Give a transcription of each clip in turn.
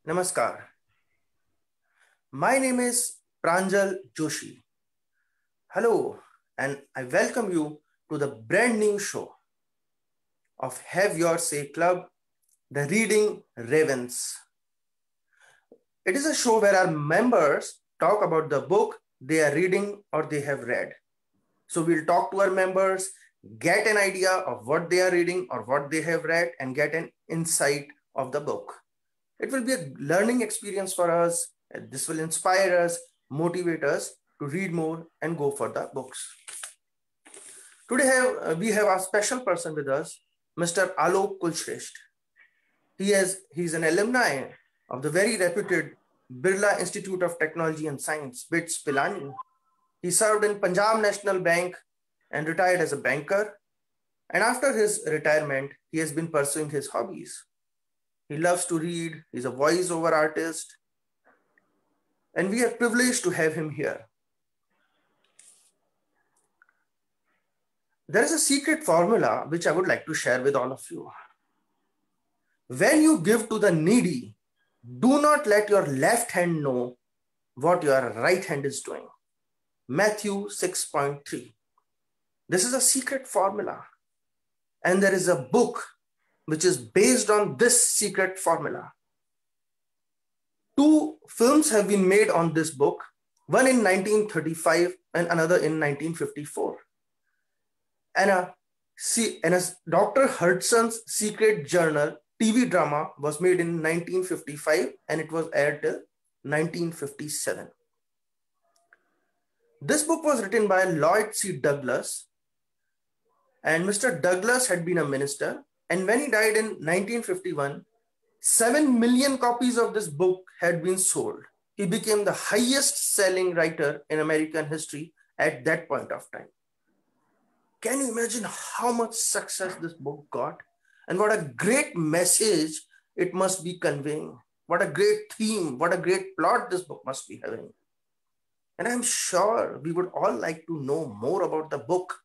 Namaskar. My name is Pranjal Joshi. Hello, and I welcome you to the brand new show of Have Your Say Club, the Reading Ravens. It is a show where our members talk about the book they are reading or they have read. So we'll talk to our members, get an idea of what they are reading or what they have read, and get an insight of the book. It will be a learning experience for us. This will inspire us, motivate us to read more and go for the books. Today we have a special person with us, Mr. Alok Kulshresht. He's an alumni of the very reputed Birla Institute of Technology and Science, BITS Pilani. He served in Punjab National Bank and retired as a banker. And after his retirement, he has been pursuing his hobbies. He loves to read. He's a voiceover artist. And we are privileged to have him here. There is a secret formula which I would like to share with all of you. When you give to the needy, do not let your left hand know what your right hand is doing. Matthew 6.3. This is a secret formula. And there is a book which is based on this secret formula. 2 films have been made on this book, one in 1935 and another in 1954. And a Dr. Hudson's Secret Journal TV drama was made in 1955 and it was aired till 1957. This book was written by Lloyd C. Douglas, and Mr. Douglas had been a minister, and when he died in 1951, 7 million copies of this book had been sold. He became the highest selling writer in American history at that point of time. Can you imagine how much success this book got? And what a great message it must be conveying. What a great theme, what a great plot this book must be having. And I'm sure we would all like to know more about the book.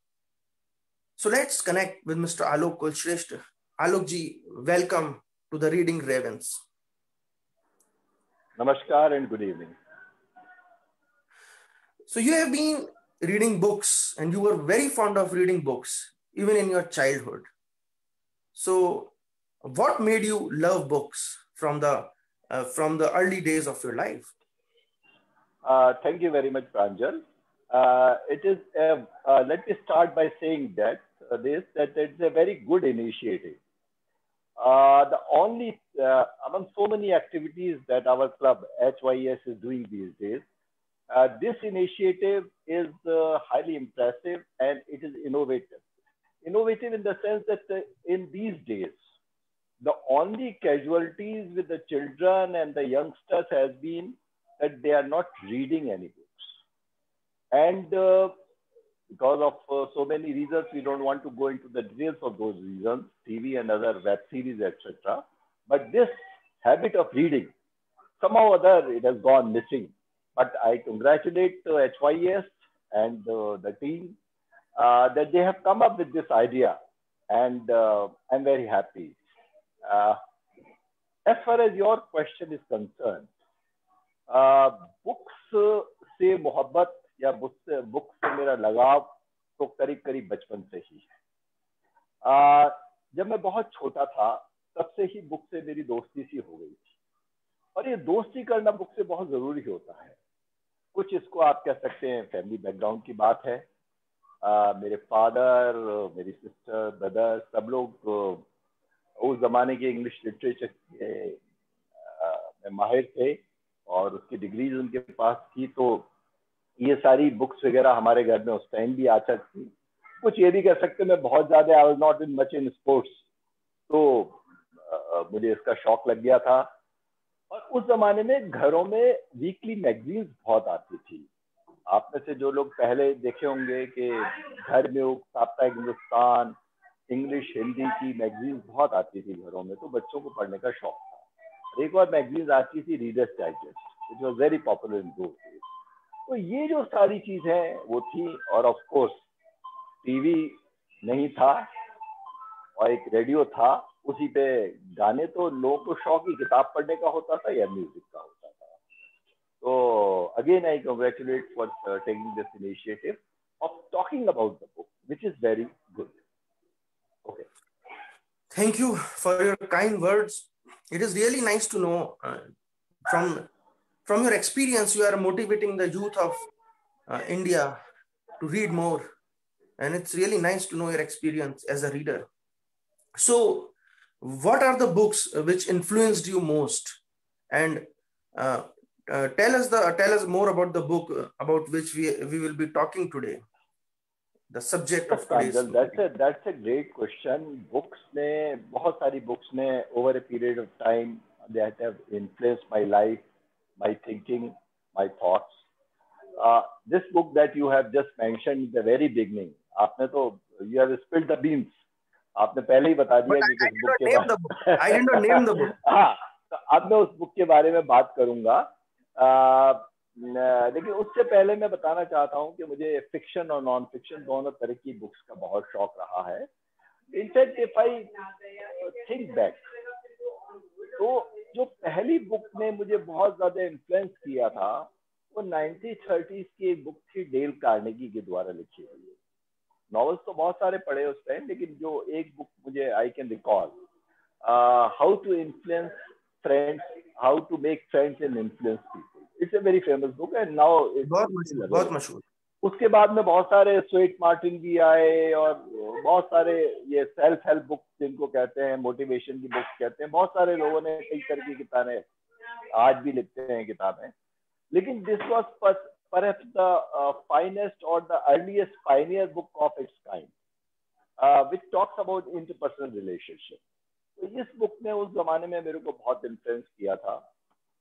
So let's connect with Mr. Alok Kulshresht. Alok ji, welcome to the Reading Ravens. Namaskar and good evening. So you have been reading books and you were very fond of reading books, even in your childhood. So what made you love books from the early days of your life? Thank you very much, Pranjal. Let me start by saying that it's a very good initiative. Among so many activities that our club HYS is doing these days, this initiative is highly impressive and it is innovative. Innovative in the sense that in these days, the only casualties with the children and the youngsters has been that they are not reading any books. And because of so many reasons, we don't want to go into the details of those reasons, TV and other web series, etc. But this habit of reading, somehow or other, it has gone missing. But I congratulate HYS and the team that they have come up with this idea. And I'm very happy. As far as your question is concerned, books से मोहब्बत या books से मेरा लगाव तो करीब करीब बचपन से ही है। जब मैं बहुत छोटा था तब से ही बुक से मेरी दोस्ती सी हो गई थी और ये दोस्ती करना बुक से बहुत जरूरी होता है। कुछ इसको आप कह सकते हैं फैमिली बैकग्राउंड की बात है। मेरे फादर, मेरी सिस्टर, ब्रदर सब लोग उस जमाने के इंग्लिश लिटरेचर में माहिर थे और उसकी डिग्रीज उनके पास थी, तो ये सारी बुक्स वगैरह हमारे घर में उस टाइम भी आ सकती। कुछ ये भी कह सकते मैं बहुत ज्यादा I was not in much in sports, तो मुझे इसका शौक लग गया था। और उस जमाने में घरों में वीकली मैगजीन्स बहुत आती थी। आप में से जो लोग पहले देखे होंगे कि घर में साप्ताहिक हिंदुस्तान, इंग्लिश, हिंदी की मैगजीन्स बहुत आती थी घरों में, तो बच्चों को पढ़ने का शौक था। एक बार मैगजीन्स आती थी readers digest, which was very popular in those days. तो ये जो सारी चीज है वो थी, और ऑफ कोर्स टीवी नहीं था और एक रेडियो था, उसी पे गाने तो लोगों को शौक ही किताब पढ़ने का होता था या म्यूजिक का होता था. तो again I congratulate for taking this initiative of talking about the book which is very good. Okay, Thank you for your kind words. It is really nice to know from your experience, you are motivating the youth of India to read more. And it's really nice to know your experience as a reader. So, what are the books which influenced you most? And tell us more about the book about which we will be talking today. The subject yes, of today's. that's a great question. Books ने बहुत सारी books ने over a period of time that have influenced my life, my thinking, my thoughts. This book that you have just mentioned in the very beginning, आपने तो you have spilled the beans. आपने पहले ही बता दिया कि किस book के बारे. I did not name the book. हाँ, तो अब मैं उस बुक के बारे में बात करूंगा. लेकिन उससे पहले मैं बताना चाहता हूँ कि मुझे फिक्शन और नॉन फिक्शन दोनों तरह की बुक्स का बहुत शौक रहा है. In fact if I think back, तो जो पहली बुक ने मुझे बहुत ज्यादा इन्फ्लुएंस किया था वो 1930s की एक बुक थी डेल कार्नेगी के द्वारा लिखी हुई. नॉवेल्स तो बहुत सारे पढ़े उस टाइम, लेकिन जो एक बुक मुझे I can recall, how to influence friends, how to make friends and influence people. It's a very famous book and now बहुत मशहूर. उसके बाद में बहुत सारे स्वेट मार्टिन भी आए और बहुत सारे ये सेल्फ हेल्प बुक जिनको कहते हैं, मोटिवेशन की बुक्स कहते हैं. बहुत सारे लोगों ने कई तरह की किताबें आज भी लिखते हैं किताबें. लेकिन this was perhaps the finest or the earliest pioneer book of its kind, which talks about interpersonal relationship. तो इस बुक ने उस जमाने में मेरे को बहुत इन्फ्लुएंस किया था.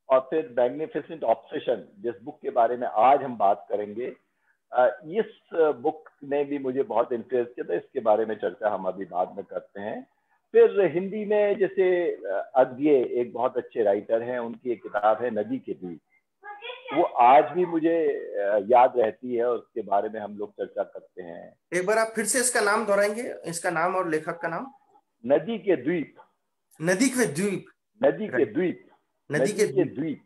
और फिर मैग्निफिसेंट ऑब्सेशन, जिस बुक के बारे में आज हम बात करेंगे, इस बुक ने भी मुझे बहुत इन्फ्लुएंस किया था. इसके बारे में चर्चा हम अभी बाद में करते हैं. फिर हिंदी में जैसे अज्ञे एक बहुत अच्छे राइटर हैं, उनकी एक किताब है नदी के द्वीप, वो आज भी मुझे याद रहती है और उसके बारे में हम लोग चर्चा करते हैं. एक बार आप फिर से इसका नाम दोहराएंगे, इसका नाम और लेखक का नाम? नदी के द्वीप. नदी के द्वीप. नदी के द्वीप. नदी के द्वीप.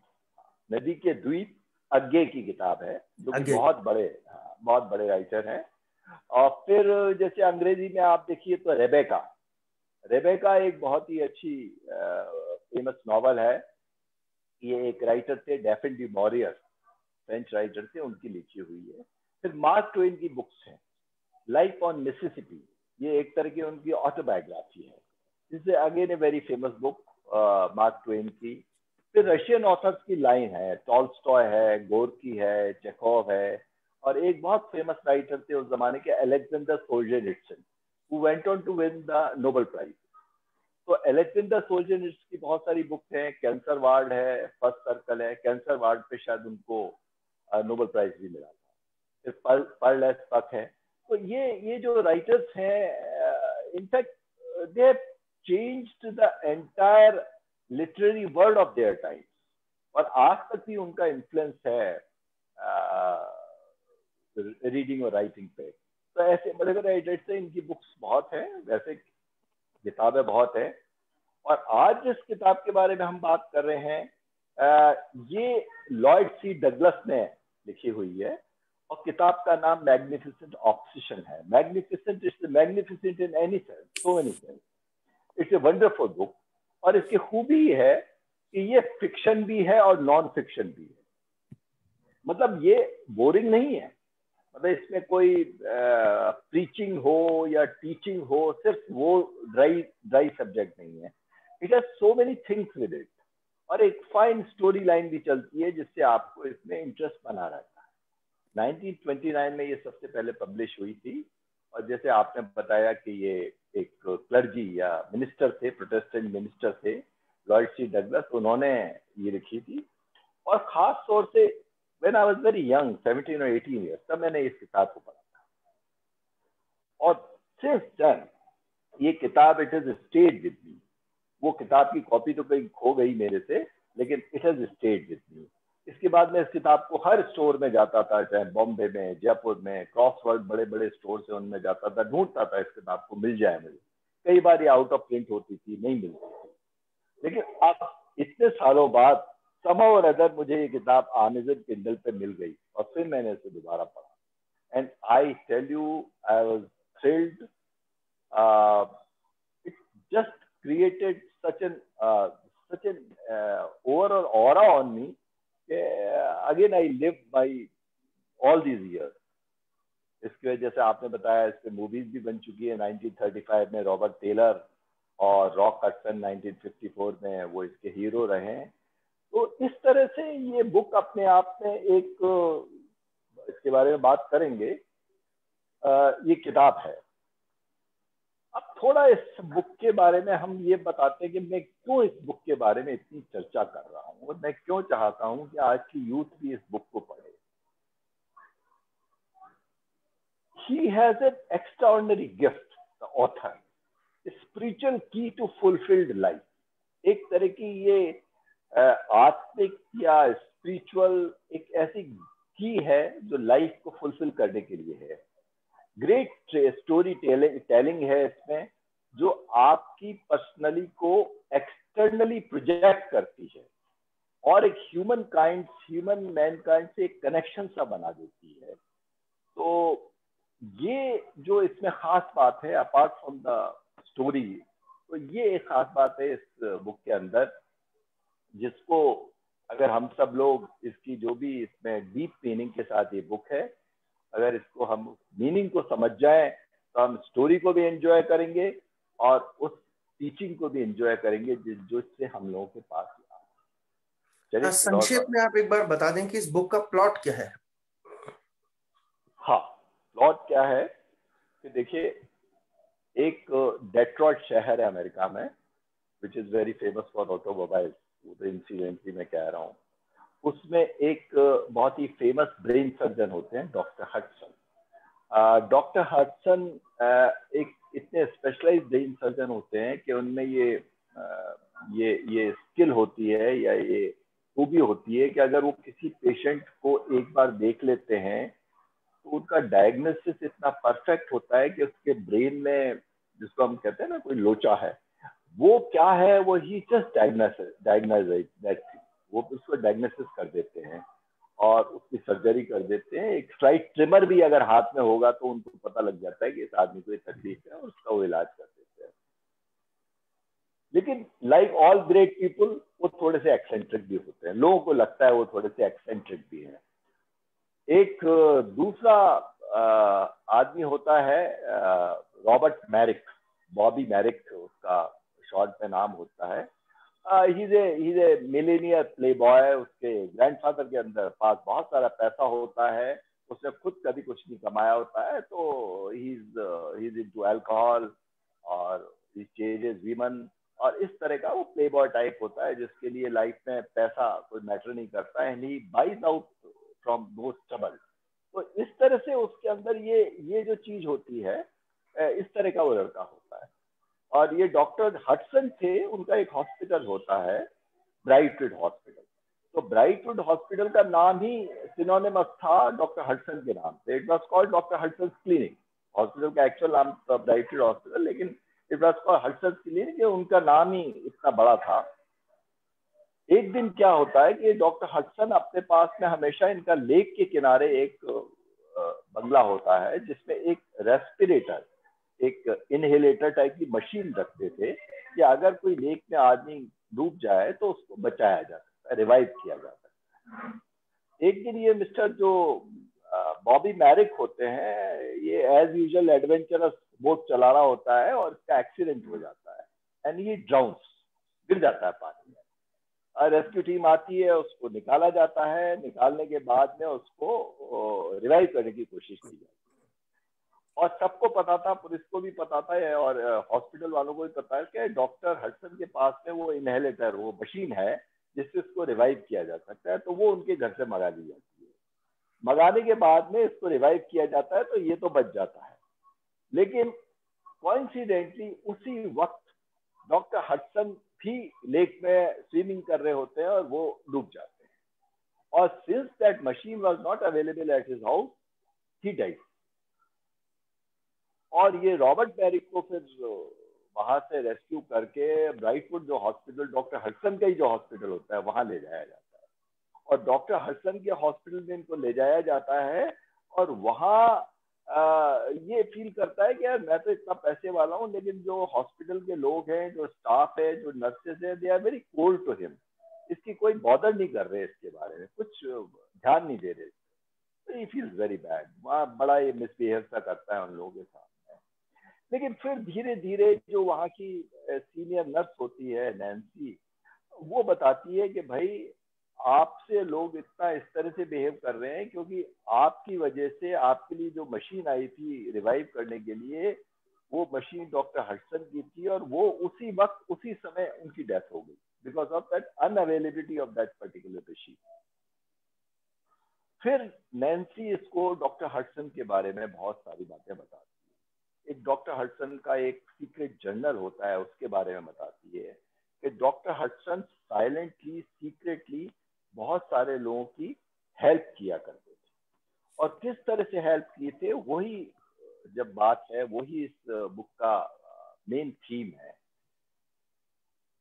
नदी के द्वीप अज्ञे की किताब है, जो कि बहुत बड़े राइटर हैं. और फिर जैसे अंग्रेजी में आप देखिए तो रेबेका एक बहुत ही अच्छी फेमस नॉवल है. ये एक राइटर थे, डैफिन डी मॉरियर, फ्रेंच राइटर थे, उनकी लिखी हुई है. फिर मार्क ट्वेन की बुक्स हैं. लाइफ ऑन मिसिसिपी, ये एक तरह की उनकी ऑटोबायोग्राफी है. This is again a very famous book mark Twain की. फिर रशियन ऑथर्स की लाइन है, टॉल्स्टॉय है, गोर्की है, चेखोव है, और एक बहुत फेमस राइटर थे उस जमाने के, Alexander Solzhenitsyn, who went on to win the Nobel prize. तो अलेक्जेंडर सोल्जेनित्सिन की बहुत सारी बुक हैं. कैंसर वार्ड है, फर्स्ट सर्कल है. कैंसर वार्ड पे शायद उनको नोबेल प्राइज भी मिला था. फिर पर्ल एस पक है. तो ये जो राइटर्स हैं, in fact they have changed the entire literary world of their time, और आज तक भी उनका इन्फ्लुएंस है रीडिंग और राइटिंग पे. तो ऐसे बड़े बड़े राइटर्स से इनकी बुक्स बहुत हैं, वैसे किताबें बहुत हैं. और आज जिस किताब के बारे में हम बात कर रहे हैं, ये लॉयड सी डगलस ने लिखी हुई है, और किताब का नाम मैग्निफिसेंट ऑब्सेशन है. Magnificent is magnificent in any sense, so many sense. It's a wonderful book. और इसकी खूबी है कि ये फिक्शन भी है और नॉन फिक्शन भी है. मतलब ये बोरिंग नहीं है, मतलब इसमें कोई प्रीचिंग हो या टीचिंग हो, सिर्फ वो ड्राई सब्जेक्ट नहीं है. It has so many things with it, और एक फाइन स्टोरी लाइन भी चलती है जिससे आपको इसमें इंटरेस्ट बना रहता है. 1929 में ये सबसे पहले पब्लिश हुई थी. और जैसे आपने बताया कि ये एक क्लर्जी या मिनिस्टर थे, प्रोटेस्टेंट मिनिस्टर थे, लॉयड सी डगलस, उन्होंने ये लिखी थी. और खास तौर से when I was very young, 17 or 18 years, तब मैंने इस किताब को पढ़ा था. और since then ये किताब it has stayed with me. वो किताब की कॉपी तो कहीं खो गई मेरे से, लेकिन it has stayed with me. इसके बाद मैं इस किताब को हर स्टोर में जाता था, चाहे बॉम्बे में, जयपुर में, क्रॉसवर्ड बड़े बड़े स्टोर से उनमें जाता था, ढूंढता था इस किताब को, मिल जाए मुझे. कई बार ये आउट ऑफ प्रिंट होती थी, नहीं मिलती थी। लेकिन अब इतने सालों बाद somehow or other मुझे ये किताब Amazon Kindle पे मिल गई और फिर मैंने इसे दोबारा पढ़ा। And I tell you, I was thrilled. it just created such an overall aura on me. Again, I lived by all these years. इसकी वजह जैसे आपने बताया, इस पे मूवीज भी बन चुकी है। 1935 में रॉबर्ट टेलर और रॉक हडसन 1954 में वो इसके हीरो रहे हैं। तो इस तरह से ये बुक अपने आप में एक, इसके बारे में बात करेंगे, ये किताब है। अब थोड़ा इस बुक के बारे में हम ये बताते हैं कि मैं क्यों इस बुक के बारे में इतनी चर्चा कर रहा हूँ और मैं क्यों चाहता हूँ कि आज की यूथ भी इस बुक को पढ़े। He has an extraordinary gift, the author, a spiritual key to fulfilled life. एक तरह की ये आत्मिक या स्पिरिचुअल एक ऐसी की है जो लाइफ को फुलफिल करने के लिए है। ग्रेट स्टोरी टेलिंग है इसमें, जो आपकी पर्सनली को एक्सटर्नली प्रोजेक्ट करती है और एक ह्यूमन मैनकाइंड से एक कनेक्शन सा बना देती है। तो ये जो इसमें खास बात है, अपार्ट फ्रॉम द स्टोरी, तो ये एक खास बात है इस बुक के अंदर, जिसको अगर हम सब लोग इसकी जो भी इसमें डीप मीनिंग के साथ ये बुक है, अगर इसको हम मीनिंग को समझ जाए तो हम स्टोरी को भी एंजॉय करेंगे और उस टीचिंग को भी एंजॉय करेंगे जो इससे हम लोगों के पास है। संक्षेप में आप एक बार बता दें कि इस बुक का प्लॉट क्या है? हाँ, प्लॉट क्या है कि देखिए, एक डेट्रॉइट शहर है अमेरिका में, which is very famous for automobiles, तो इंसिडेंटली मैं कह रहा हूँ। उसमें एक बहुत ही फेमस ब्रेन सर्जन होते हैं, डॉक्टर हडसन। डॉक्टर हडसन एक इतने स्पेशलाइज्ड ब्रेन सर्जन होते हैं कि उनमें ये स्किल होती है या ये खूबी होती है कि अगर वो किसी पेशेंट को एक बार देख लेते हैं तो उनका डायग्नोसिस इतना परफेक्ट होता है कि उसके ब्रेन में, जिसको हम कहते हैं ना कोई लोचा है, वो क्या है, वो ही जस्ट डायग्नोज वो उसको डायग्नोसिस कर देते हैं और उसकी सर्जरी कर देते हैं। एक स्लाइट ट्रिमर भी अगर हाथ में होगा तो उनको पता लग जाता है कि इस आदमी को ये तकलीफ है और उसका वो इलाज कर देते हैं। लेकिन लाइक ऑल ग्रेट पीपल, वो थोड़े से एक्सेंट्रिक भी होते हैं, लोगों को लगता है वो थोड़े से एक्सेंट्रिक भी हैं। एक दूसरा आदमी होता है रॉबर्ट मैरिक, बॉबी मैरिक उसका शॉर्ट में नाम होता है। he's a Millionaire play boy. उसके ग्रैंडफादर के अंदर पास बहुत सारा पैसा होता है, उसने खुद कभी कुछ नहीं कमाया होता है, तो he's into alcohol और he chases women और इस तरह का वो प्ले बॉय टाइप होता है, जिसके लिए लाइफ में पैसा कोई मैटर नहीं करता है। he buys out from those trouble। तो इस तरह से उसके अंदर ये जो चीज होती है, इस तरह का वो लड़का होता है। और ये डॉक्टर हडसन थे, उनका एक हॉस्पिटल होता है ब्राइटवुड हॉस्पिटल। तो ब्राइटवुड हॉस्पिटल का नाम ही सिनोनिमस था डॉक्टर हडसन के नाम से। It was called doctor Hudson clinic. Hospital का एक्चुअल नाम था ब्राइटवुड हॉस्पिटल, लेकिन it was called Hudson clinic, उनका नाम ही इतना बड़ा था। एक दिन क्या होता है कि डॉक्टर हडसन अपने पास में हमेशा इनका लेक के किनारे एक बंगला होता है, जिसमें एक रेस्पिरेटर, एक इनहेलेटर टाइप की मशीन रखते थे कि अगर कोई लेक में आदमी डूब जाए तो उसको बचाया जा सकता है, रिवाइव किया जा सकता है। एक दिन ये मिस्टर जो बॉबी मैरिक होते हैं, ये एज यूजुअल एडवेंचरस बोट चला रहा होता है और इसका एक्सीडेंट हो जाता है एंड ये ड्राउन्स, गिर जाता है पानी में। रेस्क्यू टीम आती है, उसको निकाला जाता है। निकालने के बाद में उसको रिवाइव करने की कोशिश की जाती है और सबको पता था, पुलिस को भी पता था और हॉस्पिटल वालों को भी पता है कि डॉक्टर हडसन के पास में वो इनहेलेटर, वो मशीन है जिससे उसको रिवाइव किया जा सकता है। तो वो उनके घर से मंगा ली जाती है। मंगाने के बाद में इसको रिवाइव किया जाता है तो ये तो बच जाता है। लेकिन कोइंसिडेंटली उसी वक्त डॉक्टर हडसन भी लेक में स्विमिंग कर रहे होते हैं और वो डूब जाते हैं। और since that machine was not available at his house, he died. और ये रॉबर्ट मैरिक को फिर वहां से रेस्क्यू करके ब्राइटवुड जो हॉस्पिटल, डॉक्टर हडसन का ही जो हॉस्पिटल होता है, वहां ले जाया जाता है। और डॉक्टर हडसन के हॉस्पिटल में इनको ले जाया जाता है और वहां ये फील करता है कि यार मैं तो इतना पैसे वाला हूँ, लेकिन जो हॉस्पिटल के लोग हैं, जो स्टाफ है, जो नर्सेज है, they are very cold to him. इसकी कोई बॉदर नहीं कर रहे, इसके बारे में कुछ ध्यान नहीं दे रहे। तो ही फील्स वेरी बैड, वहाँ बड़ा ये मिसबिहेव सा करता है उन लोगों के सामने। लेकिन फिर धीरे धीरे जो वहाँ की सीनियर नर्स होती है नैन्सी, वो बताती है कि भाई आपसे लोग इतना इस तरह से बिहेव कर रहे हैं क्योंकि आपकी वजह से आपके लिए जो मशीन आई थी रिवाइव करने के लिए, वो मशीन डॉक्टर हडसन की थी और वो उसी वक्त उसी समय उनकी डेथ हो गई because of that unavailability of that particular machine. फिर नैन्सी इसको डॉक्टर हडसन के बारे में बहुत सारी बातें बताती है। एक डॉक्टर हडसन का एक सीक्रेट जर्नल होता है, उसके बारे में बताती है कि डॉक्टर हडसन साइलेंटली सीक्रेटली बहुत सारे लोगों की हेल्प किया करते थे। और किस तरह से हेल्प किए थे, वही जब बात है, वही इस बुक का मेन थीम है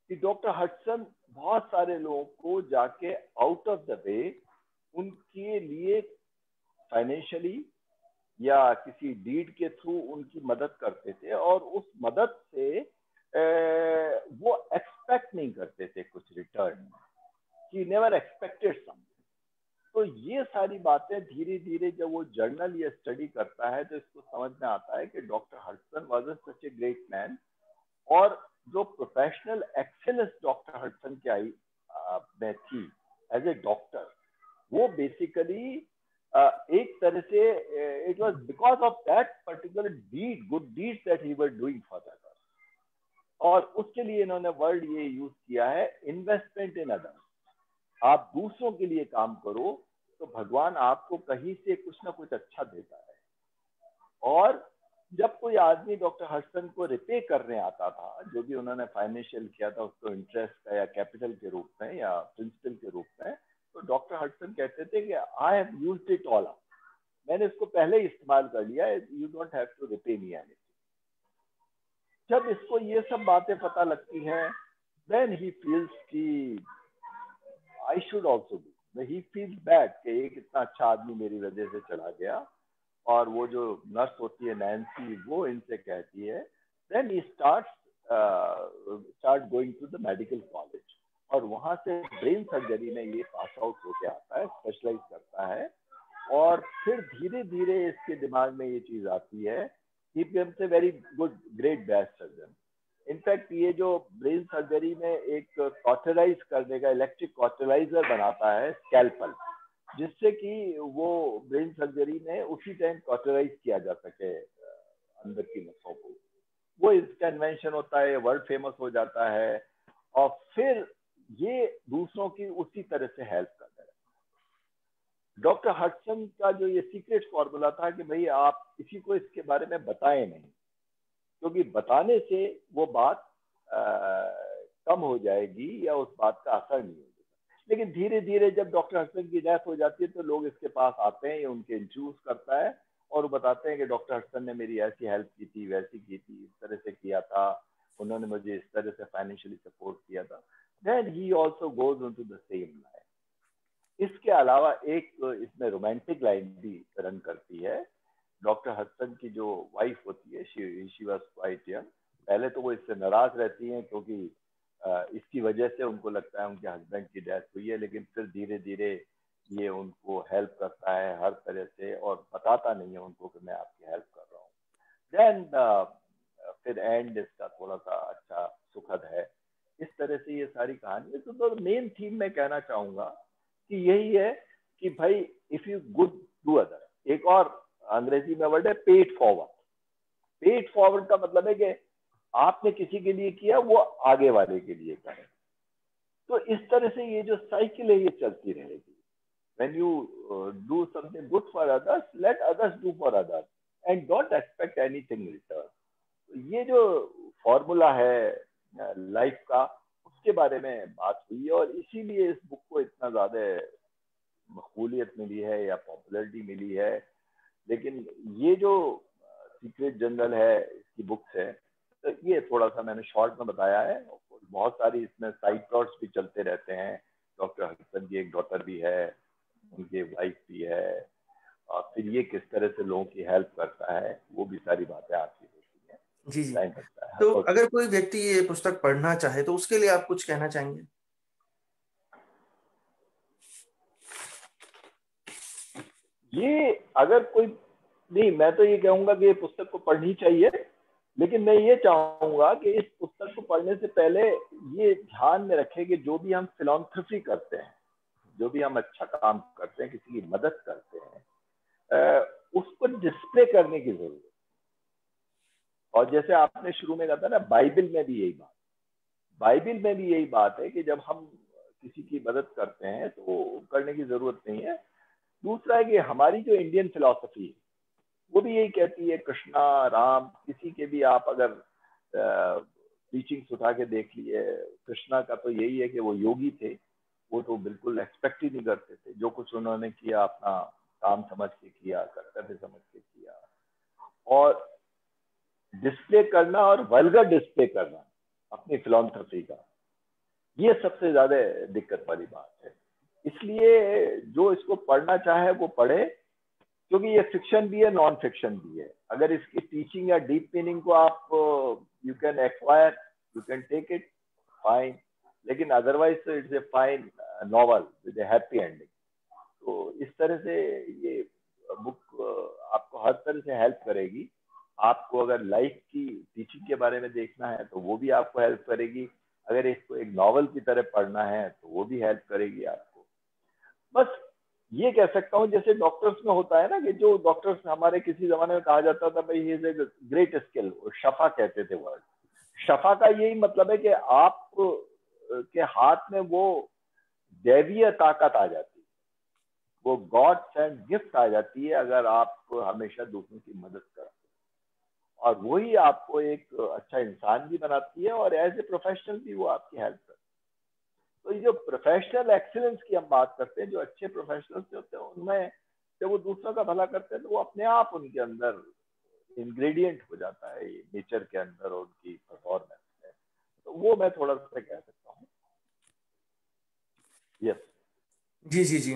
कि डॉक्टर हडसन बहुत सारे लोगों को जाके आउट ऑफ द वे उनके लिए फाइनेंशियली या किसी डीड के थ्रू उनकी मदद करते थे और उस मदद से वो एक्सपेक्ट नहीं करते थे कुछ return. He never expected something. तो ये सारी बातें धीरे धीरे जब वो जर्नल या स्टडी करता है तो इसको समझ में आता है कि doctor Hudson was such a great man. और जो प्रोफेशनल एक्सेलेंस डॉक्टर हडसन की आई में थी एज ए डॉक्टर, वो बेसिकली एक तरह से it was because of that particular deed, good deed that he were doing for that. और उसके लिए इन्होंने वर्ड ये यूज किया है, इन्वेस्टमेंट इन अदर्स। आप दूसरों के लिए काम करो तो भगवान आपको कहीं से कुछ ना कुछ अच्छा देता है। और जब कोई आदमी डॉक्टर हडसन को रिपे करने आता था, जो भी उन्होंने फाइनेंशियल किया था उसको इंटरेस्ट का या कैपिटल के रूप में या प्रिंसिपल के रूप में, तो डॉक्टर हडसन कहते थे कि I have used it all up, मैंने इसको पहले ही इस्तेमाल कर लिया है, you don't have to repay me anything. जब इसको ये सब बातें पता लगती हैं, देन ही फील्स कि I should also do. He feels bad कि एक इतना अच्छा आदमी मेरी वजह से चला गया। और वो जो नर्स होती है नैन्सी, वो इनसे कहती है, then he start going to the medical college और वहां से ब्रेन सर्जरी में ये पास आउट होके आता है, स्पेशलाइज करता है। और फिर धीरे धीरे इसके दिमाग में ये चीज आती है, ही becomes a very good great best surgeon. In fact ये जो ब्रेन सर्जरी में एक कॉटराइज करने का इलेक्ट्रिक कॉटराइजर बनाता है, स्कैल्पल, जिससे कि वो ब्रेन सर्जरी में उसी टाइम कॉटराइज किया जा सके अंदर की नसों को। वो इसका इन्वेंशन होता है, वर्ल्ड फेमस हो जाता है और फिर ये दूसरों की उसी तरह से हेल्प करता है। डॉक्टर हडसन का जो ये सीक्रेट फॉर्मूला था कि भाई आप किसी को इसके बारे में बताएं नहीं, क्योंकि बताने से वो बात कम हो जाएगी या उस बात का असर नहीं होगा। लेकिन धीरे धीरे जब डॉक्टर हडसन की डेथ हो जाती है तो लोग इसके पास आते हैं, ये उनके इंट्रोड्यूस करता है और वो बताते हैं कि डॉक्टर हडसन ने मेरी ऐसी हेल्प की थी, वैसी की थी, इस तरह से किया था, उन्होंने मुझे इस तरह से फाइनेंशियली सपोर्ट किया था। Then he also goes into the same line. इसके अलावा एक इसमें रोमांटिक लाइन भी रन करती है। डॉक्टर हडसन की जो वाइफ होती है, शी वाज क्वाइट यंग। पहले तो वो इससे नाराज रहती हैं क्योंकि इसकी वजह से उनको लगता है उनके हस्बैंड की डेथ हुई है, लेकिन फिर धीरे धीरे ये उनको हेल्प करता है हर तरह से और बताता नहीं है उनको कि मैं आपकी हेल्प कर रहा हूँ। देन फिर एंड इसका थोड़ा सा अच्छा सुखद है। इस तरह से ये सारी कहानी है। तो मेन थीम मैं कहना चाहूंगा कि यही है कि भाई if you good do other, एक और अंग्रेजी में वर्ड है पेड फॉरवर्ड। पेड फॉरवर्ड का मतलब है कि आपने किसी के लिए किया, वो आगे वाले के लिए करें। तो इस तरह से ये जो साइकिल है ये चलती रहेगी। when you do something good for others, let others do for others and don't expect anything in return। ये जो फॉर्मूला है लाइफ का, उसके बारे में बात हुई है और इसीलिए इस बुक को इतना ज्यादा मकबूलियत मिली है या पॉपुलरिटी मिली है। लेकिन ये जो सीक्रेट जर्नल है, इसकी बुक्स है, ये थोड़ा सा मैंने शॉर्ट में बताया है। बहुत सारी इसमें साइड प्लॉट्स भी चलते रहते हैं। डॉक्टर हसन की एक डॉटर भी है, उनकी वाइफ भी है, और फिर ये किस तरह से लोगों की हेल्प करता है, वो भी सारी बातें आपकी होती हैं। जी जी। टाइम लगता है। तो अगर कोई व्यक्ति ये पुस्तक पढ़ना चाहे तो उसके लिए आप कुछ कहना चाहेंगे? ये अगर कोई नहीं, मैं तो ये कहूंगा कि ये पुस्तक को पढ़नी चाहिए, लेकिन मैं ये चाहूंगा कि इस पुस्तक को पढ़ने से पहले ये ध्यान में रखें कि जो भी हम फिलॉन्थ्रफी करते हैं, जो भी हम अच्छा काम करते हैं, किसी की मदद करते हैं, उसको डिस्प्ले करने की जरूरत है। और जैसे आपने शुरू में कहा था ना, बाइबल में भी यही बात है कि जब हम किसी की मदद करते हैं तो करने की जरूरत नहीं है। दूसरा है कि हमारी जो इंडियन फिलॉसफी है वो भी यही कहती है, कृष्णा, राम, किसी के भी आप अगर टीचिंग्स उठा के देख लिए, कृष्णा का तो यही है कि वो योगी थे, वो तो बिल्कुल एक्सपेक्ट ही नहीं करते थे, जो कुछ उन्होंने किया अपना काम समझ के किया, कर्तव्य समझ के किया। और डिस्प्ले करना और वल्गर डिस्प्ले करना अपनी फिलॉन्थ्रफी का, ये सबसे ज्यादा दिक्कत वाली बात है। इसलिए जो इसको पढ़ना चाहे वो पढ़े, क्योंकि ये फिक्शन भी है, नॉन फिक्शन भी है। अगर इसकी टीचिंग या डीप मीनिंग को आप you can acquire, you can take it, fine, लेकिन otherwise it's a fine novel with a happy ending. तो इस तरह से ये बुक आपको हर तरह से हेल्प करेगी। आपको अगर लाइफ की टीचिंग के बारे में देखना है तो वो भी आपको हेल्प करेगी, अगर इसको एक नॉवल की तरह पढ़ना है तो वो भी हेल्प करेगी आपको। बस ये कह सकता हूँ, जैसे डॉक्टर्स में होता है ना कि जो डॉक्टर्स हमारे किसी जमाने में कहा जाता था भाई he is a great skill, शफा कहते थे वर्ड। शफा का यही मतलब है कि आप के हाथ में वो दैवीय ताकत आ जाती है, वो गॉड सेंड गिफ्ट आ जाती है अगर आप हमेशा दूसरों की मदद करते हैं, और वही आपको एक अच्छा इंसान भी बनाती है और एज ए प्रोफेशनल भी वो आपकी हेल्प करती है। तो ये जो प्रोफेशनल एक्सीलेंस की हम बात करते हैं, जो अच्छे प्रोफेशनल्स होते हैं उनमें जब वो दूसरों का भला करते हैं तो वो अपने आप उनके अंदर इंग्रेडिएंट हो जाता है नेचर के अंदर और उनकी परफॉर्मेंस में। तो वो मैं थोड़ा सा कह सकता हूँ। यस जी जी जी।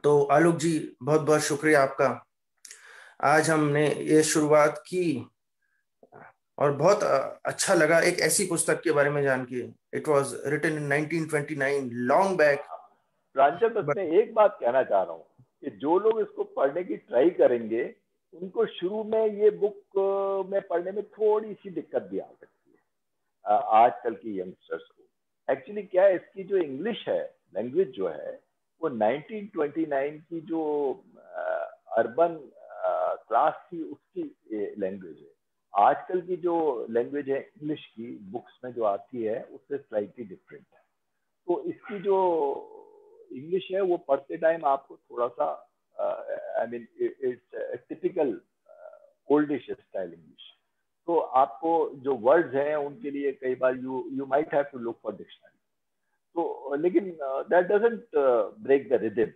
तो आलोक जी, बहुत बहुत शुक्रिया आपका। आज हमने ये शुरुआत की और बहुत अच्छा लगा एक ऐसी पुस्तक के बारे में जान के। It was written in 1929, long back. Pranjal, बस मैं एक बात कहना चाह रहा हूँ कि जो लोग इसको पढ़ने की ट्राई करेंगे उनको शुरू में ये बुक में पढ़ने में थोड़ी सी दिक्कत भी आ सकती है आजकल की यंगस्टर्स को। एक्चुअली क्या है, इसकी जो इंग्लिश है, लैंग्वेज जो है, वो 1929 की जो अर्बन क्लास थी उसकी लैंग्वेज है। आजकल की जो लैंग्वेज है इंग्लिश की बुक्स में जो आती है उससे स्लाइटली डिफरेंट है। तो इसकी जो इंग्लिश है वो पढ़ते टाइम आपको थोड़ा सा I mean it's typical oldish style English. तो आपको जो वर्ड्स हैं उनके लिए कई बार you might have to look for dictionary. तो लेकिन that doesn't break the rhythm,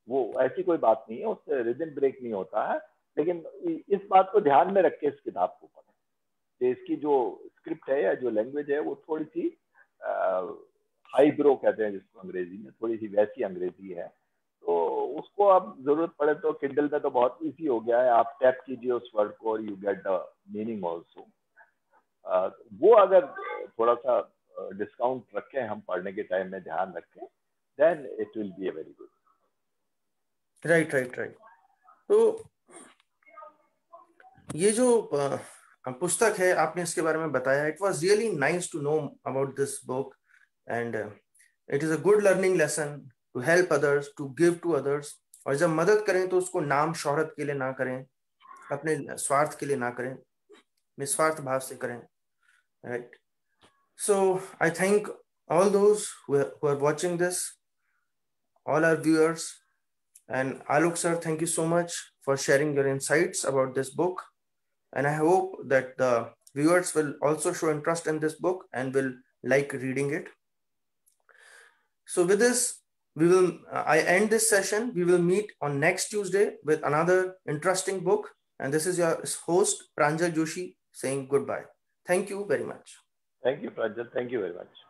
वो ऐसी कोई बात नहीं है, उससे रिदम ब्रेक नहीं होता है। लेकिन इस बात को ध्यान में रख के इस किताब को पढ़ें, इसकी जो स्क्रिप्ट है या जो लैंग्वेज है वो थोड़ी सी हाई ब्रो कहते हैं जिसको अंग्रेजी में, थोड़ी सी वैसी अंग्रेजी है। तो उसको आप जरूरत पड़े तो किंडल में तो बहुत इजी हो गया है, आप टैप कीजिए उस वर्ड को और you get the meaning also. वो अगर थोड़ा सा डिस्काउंट रखें हम पढ़ने के टाइम में, ध्यान रखें, then it will be a very good. Right right right. तो ये जो पुस्तक है आपने इसके बारे में बताया, it was really nice to know about this book, and it is a good learning lesson to help others, to give to others. और जब मदद करें तो उसको नाम शोहरत के लिए ना करें, अपने स्वार्थ के लिए ना करें, निस्वार्थ भाव से करें। Right. So I thank all those who are watching this, all our viewers. And Alok sir, thank you so much for sharing your insights about this book. And I hope that the viewers will also show interest in this book and will like reading it. So with this, I end this session. We will meet on next Tuesday with another interesting book. And this is your host, Pranjal Joshi, saying goodbye. Thank you very much. Thank you, Pranjal. Thank you very much.